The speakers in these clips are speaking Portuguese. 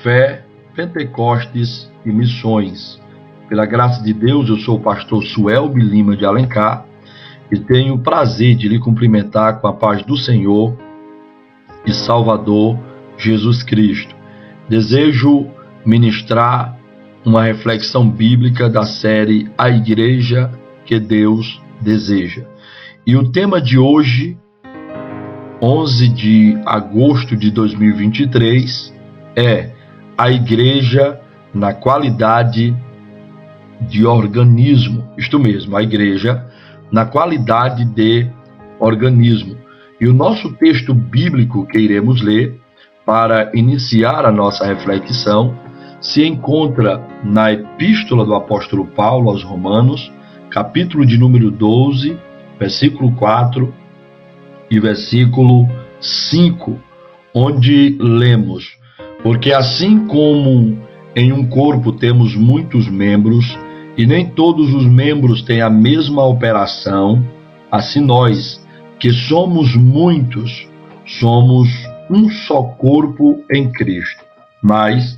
Fé, Pentecostes e Missões. Pela graça de Deus, eu sou o pastor Suelbe Lima de Alencar e tenho o prazer de lhe cumprimentar com a paz do Senhor e Salvador Jesus Cristo. Desejo ministrar uma reflexão bíblica da série A Igreja que Deus Deseja. E o tema de hoje, 11 de agosto de 2023, é a igreja na qualidade de organismo. Isto mesmo, a igreja na qualidade de organismo. E o nosso texto bíblico que iremos ler para iniciar a nossa reflexão se encontra na Epístola do Apóstolo Paulo aos Romanos, capítulo de número 12, versículo 4 e versículo 5, onde lemos: porque assim como em um corpo temos muitos membros, e nem todos os membros têm a mesma operação, assim nós, que somos muitos, somos um só corpo em Cristo, mas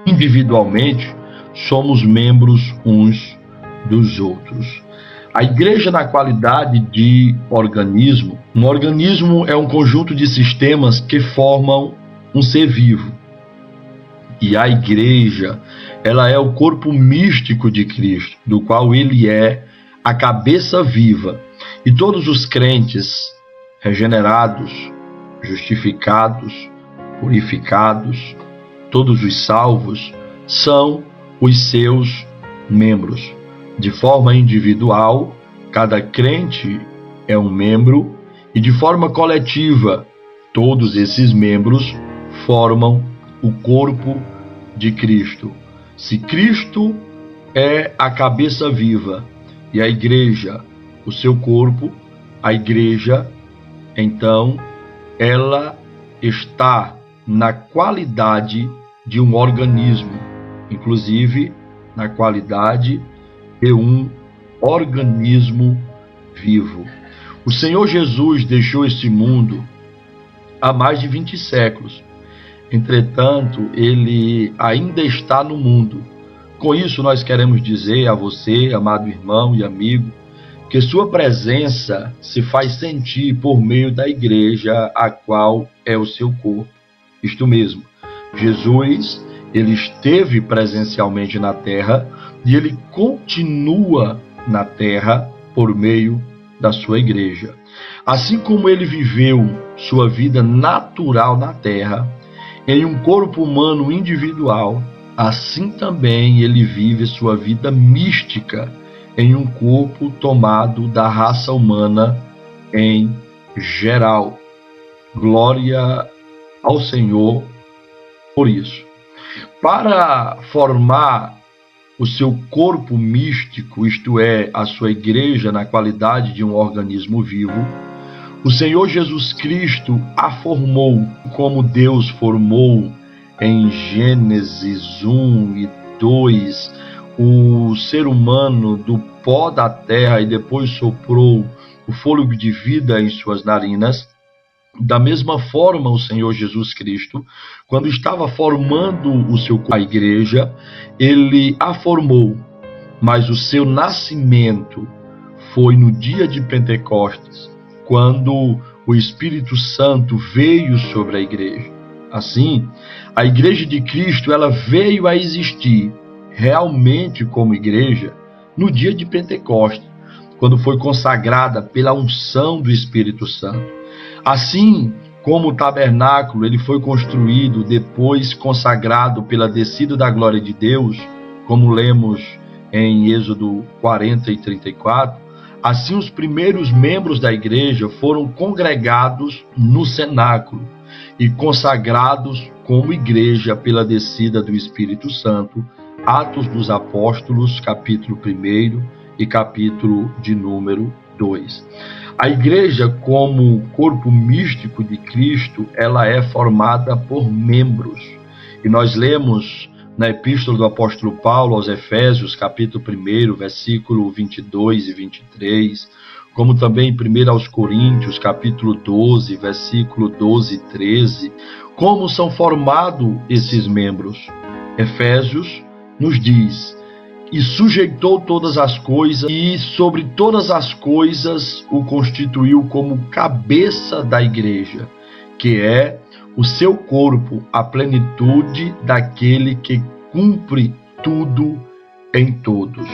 individualmente somos membros uns dos outros. A igreja na qualidade de organismo. Um organismo é um conjunto de sistemas que formam um ser vivo. E a igreja, ela é o corpo místico de Cristo, do qual ele é a cabeça viva. E todos os crentes regenerados, justificados, purificados, todos os salvos, são os seus membros. De forma individual, cada crente é um membro, e de forma coletiva, todos esses membros formam o corpo de Cristo. Se Cristo é a cabeça viva e a igreja o seu corpo, a igreja, então, ela está na qualidade de um organismo, inclusive na qualidade de um organismo vivo. O Senhor Jesus deixou este mundo há mais de 20 séculos. Entretanto, ele ainda está no mundo. Com isso, nós queremos dizer a você, amado irmão e amigo, que sua presença se faz sentir por meio da igreja, a qual é o seu corpo. Isto mesmo, Jesus, ele esteve presencialmente na terra e ele continua na terra por meio da sua igreja. Assim como ele viveu sua vida natural na terra, em um corpo humano individual, assim também ele vive sua vida mística em um corpo tomado da raça humana em geral. Glória ao Senhor por isso. Para formar o seu corpo místico, isto é, a sua igreja na qualidade de um organismo vivo, o Senhor Jesus Cristo a formou como Deus formou em Gênesis 1 e 2 o ser humano do pó da terra e depois soprou o fôlego de vida em suas narinas. Da mesma forma, o Senhor Jesus Cristo, quando estava formando a igreja, ele a formou, mas o seu nascimento foi no dia de Pentecostes, quando o Espírito Santo veio sobre a igreja. Assim, a igreja de Cristo, ela veio a existir realmente como igreja no dia de Pentecostes, quando foi consagrada pela unção do Espírito Santo. Assim como o tabernáculo, ele foi construído, depois consagrado pela descida da glória de Deus, como lemos em Êxodo 40 e 34, assim os primeiros membros da igreja foram congregados no cenáculo e consagrados como igreja pela descida do Espírito Santo. Atos dos Apóstolos, capítulo 1 e capítulo de número 2. A igreja, como corpo místico de Cristo, ela é formada por membros. E nós lemos na Epístola do Apóstolo Paulo aos Efésios, capítulo 1, versículo 22 e 23, como também em 1 Coríntios, capítulo 12, versículo 12 e 13, como são formados esses membros. Efésios nos diz: e sujeitou todas as coisas, e sobre todas as coisas o constituiu como cabeça da igreja, que é o seu corpo, a plenitude daquele que cumpre tudo em todos.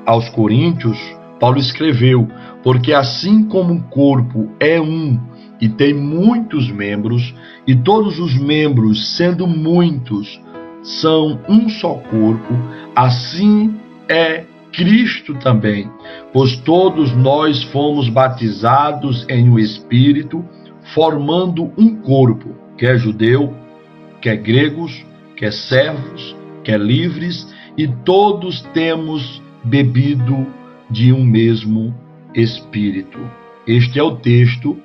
Aos Coríntios, Paulo escreveu: porque assim como o corpo é um e tem muitos membros, e todos os membros, sendo muitos, são um só corpo, assim é Cristo também. Pois todos nós fomos batizados em um Espírito, formando um corpo, quer judeu, quer gregos, quer servos, quer livres, e todos temos bebido de um mesmo Espírito. Este é o texto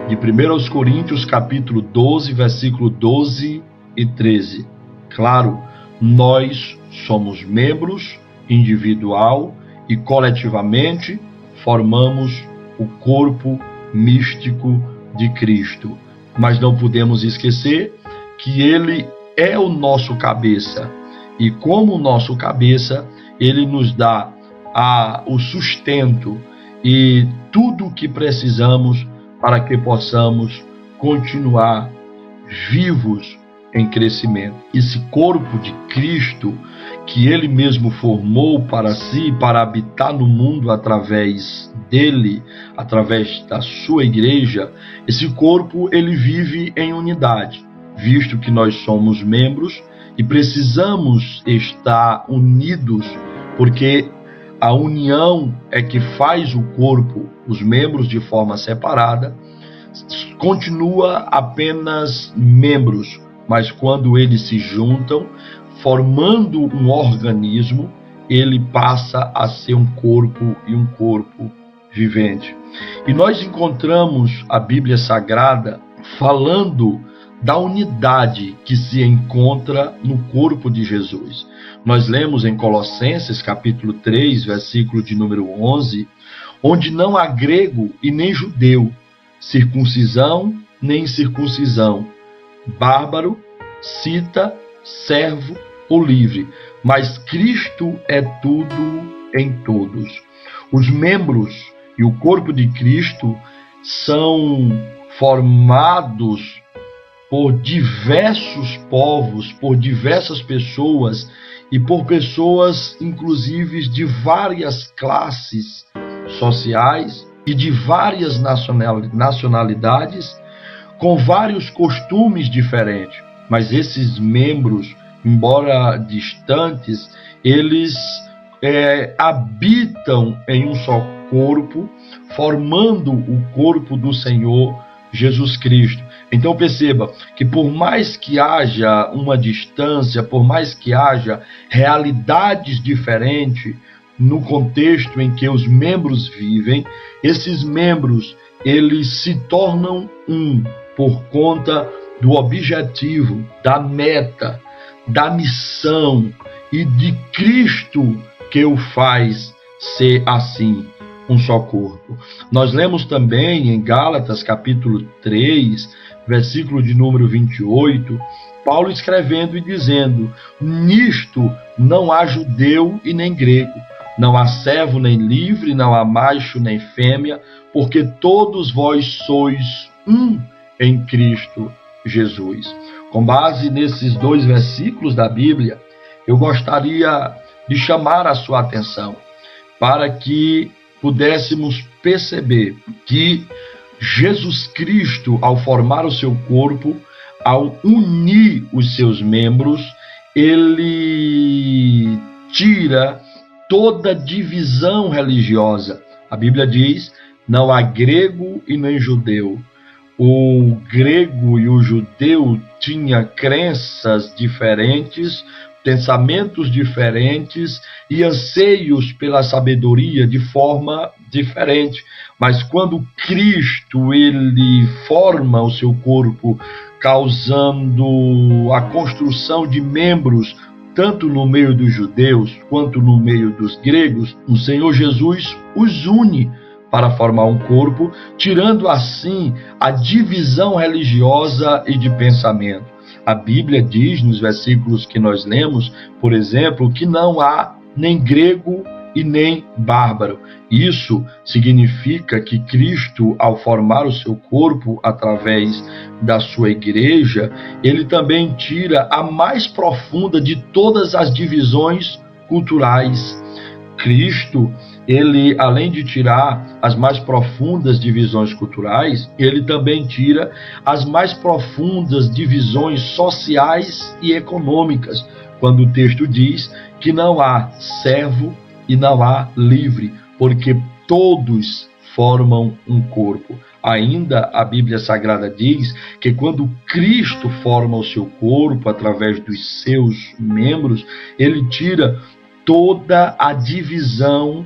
de 1 Coríntios, capítulo 12, versículo 12 e 13. Claro, nós somos membros individual e coletivamente formamos o corpo místico de Cristo. Mas não podemos esquecer que ele é o nosso cabeça, e como nosso cabeça, ele nos dá o sustento e tudo o que precisamos para que possamos continuar vivos em crescimento. Esse corpo de Cristo, que ele mesmo formou para si, para habitar no mundo através dele, através da sua igreja, esse corpo ele vive em unidade, visto que nós somos membros e precisamos estar unidos, porque a união é que faz o corpo. Os membros de forma separada continua apenas membros, mas quando eles se juntam, formando um organismo, ele passa a ser um corpo, e um corpo vivente. E nós encontramos a Bíblia Sagrada falando da unidade que se encontra no corpo de Jesus. Nós lemos em Colossenses capítulo 3, versículo de número 11, onde não há grego e nem judeu, circuncisão nem incircuncisão, bárbaro, cita, servo ou livre, mas Cristo é tudo em todos. Os membros e o corpo de Cristo são formados por diversos povos, por diversas pessoas e por pessoas, inclusive, de várias classes sociais e de várias nacionalidades, com vários costumes diferentes. Mas esses membros, embora distantes, eles habitam em um só corpo, formando o corpo do Senhor Jesus Cristo. Então perceba que por mais que haja uma distância, por mais que haja realidades diferentes no contexto em que os membros vivem, esses membros eles se tornam um por conta do objetivo, da meta, da missão e de Cristo que o faz ser assim, um só corpo. Nós lemos também em Gálatas capítulo 3, versículo de número 28, Paulo escrevendo e dizendo: nisto não há judeu e nem grego, não há servo nem livre, não há macho nem fêmea, porque todos vós sois um em Cristo Jesus. Com base nesses dois versículos da Bíblia, eu gostaria de chamar a sua atenção para que pudéssemos perceber que Jesus Cristo, ao formar o seu corpo, ao unir os seus membros, ele tira toda divisão religiosa. A Bíblia diz: não há grego e nem judeu. O grego e o judeu tinham crenças diferentes, pensamentos diferentes e anseios pela sabedoria de forma diferente. Mas quando Cristo ele forma o seu corpo, causando a construção de membros, tanto no meio dos judeus quanto no meio dos gregos, o Senhor Jesus os une para formar um corpo, tirando assim a divisão religiosa e de pensamento. A Bíblia diz, nos versículos que nós lemos, por exemplo, que não há nem grego e nem bárbaro. Isso significa que Cristo, ao formar o seu corpo através da sua igreja, ele também tira a mais profunda de todas as divisões culturais. Cristo, ele, além de tirar as mais profundas divisões culturais, ele também tira as mais profundas divisões sociais e econômicas, quando o texto diz que não há servo e não há livre, porque todos formam um corpo. Ainda a Bíblia Sagrada diz que quando Cristo forma o seu corpo através dos seus membros, ele tira toda a divisão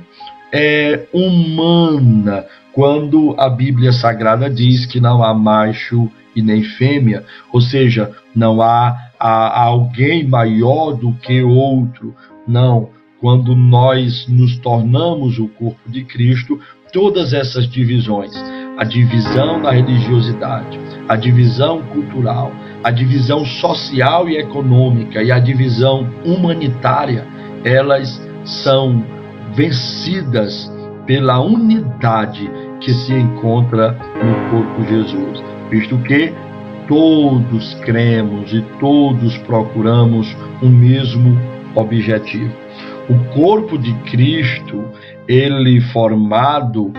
humana, quando a Bíblia Sagrada diz que não há macho e nem fêmea, ou seja, não há alguém maior do que outro. Não, quando nós nos tornamos o corpo de Cristo, todas essas divisões, a divisão da religiosidade, a divisão cultural, a divisão social e econômica e a divisão humanitária, elas são vencidas pela unidade que se encontra no corpo de Jesus, visto que todos cremos e todos procuramos o mesmo objetivo. O corpo de Cristo, ele formado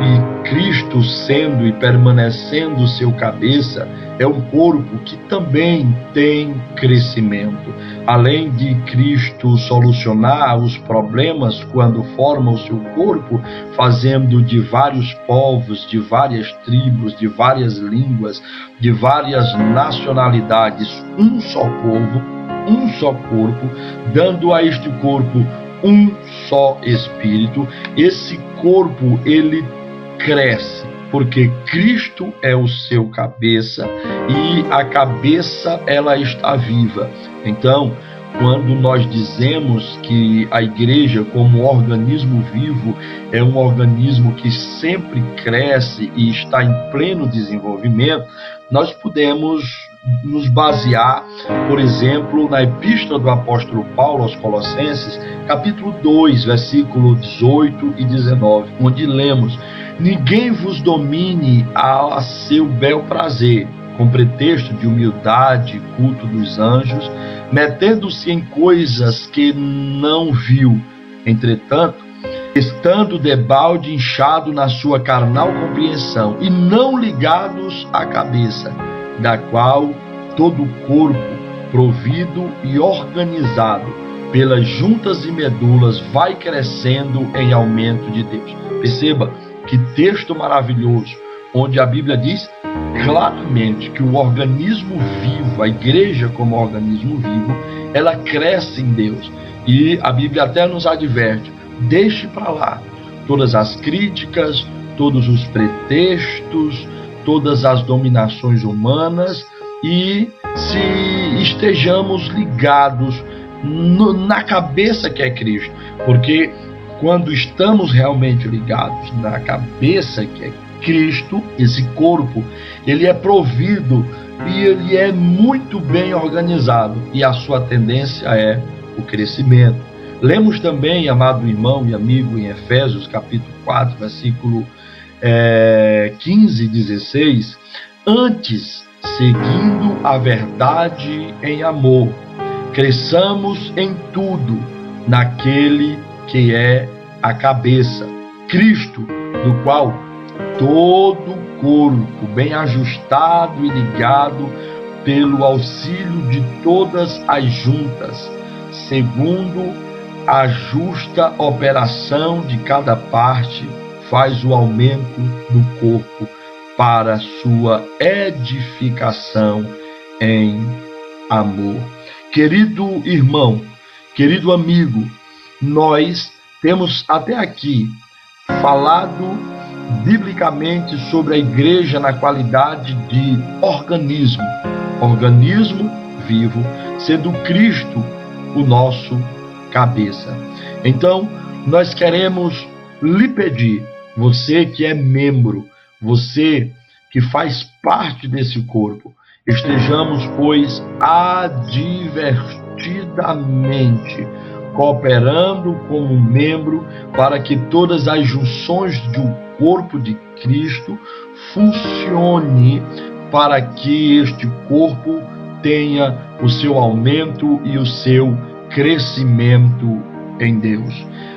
e Cristo sendo e permanecendo seu cabeça, é um corpo que também tem crescimento. Além de Cristo solucionar os problemas quando forma o seu corpo, fazendo de vários povos, de várias tribos, de várias línguas, de várias nacionalidades, um só povo, um só corpo, dando a este corpo um só espírito. Esse corpo, ele cresce, porque Cristo é o seu cabeça e a cabeça, ela está viva. Então, quando nós dizemos que a igreja, como organismo vivo, é um organismo que sempre cresce e está em pleno desenvolvimento, nós podemos nos basear, por exemplo, na epístola do apóstolo Paulo aos Colossenses, capítulo 2, versículo 18 e 19, onde lemos: ninguém vos domine a seu bel prazer, com pretexto de humildade e culto dos anjos, metendo-se em coisas que não viu. Entretanto, estando debalde inchado na sua carnal compreensão, e não ligados à cabeça, da qual todo o corpo, provido e organizado pelas juntas e medulas, vai crescendo em aumento de Deus. Perceba que texto maravilhoso, onde a Bíblia diz claramente que o organismo vivo, a igreja como organismo vivo, ela cresce em Deus. E a Bíblia até nos adverte: deixe para lá todas as críticas, todos os pretextos, todas as dominações humanas, e se estejamos ligados na cabeça que é Cristo, porque quando estamos realmente ligados na cabeça que é Cristo, esse corpo, ele é provido e ele é muito bem organizado, e a sua tendência é o crescimento. Lemos também, amado irmão e amigo, em Efésios capítulo 4, versículo 15 e 16, antes, seguindo a verdade em amor, cresçamos em tudo naquele que é a cabeça, Cristo, do qual todo o corpo, bem ajustado e ligado pelo auxílio de todas as juntas, segundo a justa operação de cada parte, faz o aumento do corpo para sua edificação em amor. Querido irmão, querido amigo, nós temos até aqui falado biblicamente sobre a igreja na qualidade de organismo vivo, sendo Cristo o nosso cabeça. Então, nós queremos lhe pedir, você que é membro, você que faz parte desse corpo. Estejamos, pois, advertidamente cooperando como membro para que todas as junções do corpo de Cristo funcione para que este corpo tenha o seu aumento e o seu crescimento em Deus.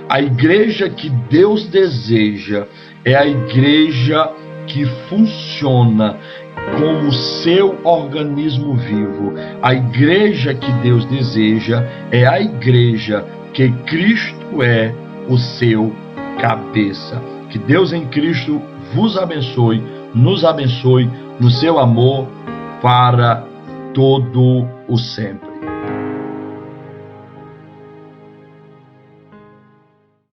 A igreja que Deus deseja é a igreja que funciona como seu organismo vivo. A igreja que Deus deseja é a igreja que Cristo é o seu cabeça. Que Deus em Cristo vos abençoe, nos abençoe no seu amor para todo o sempre.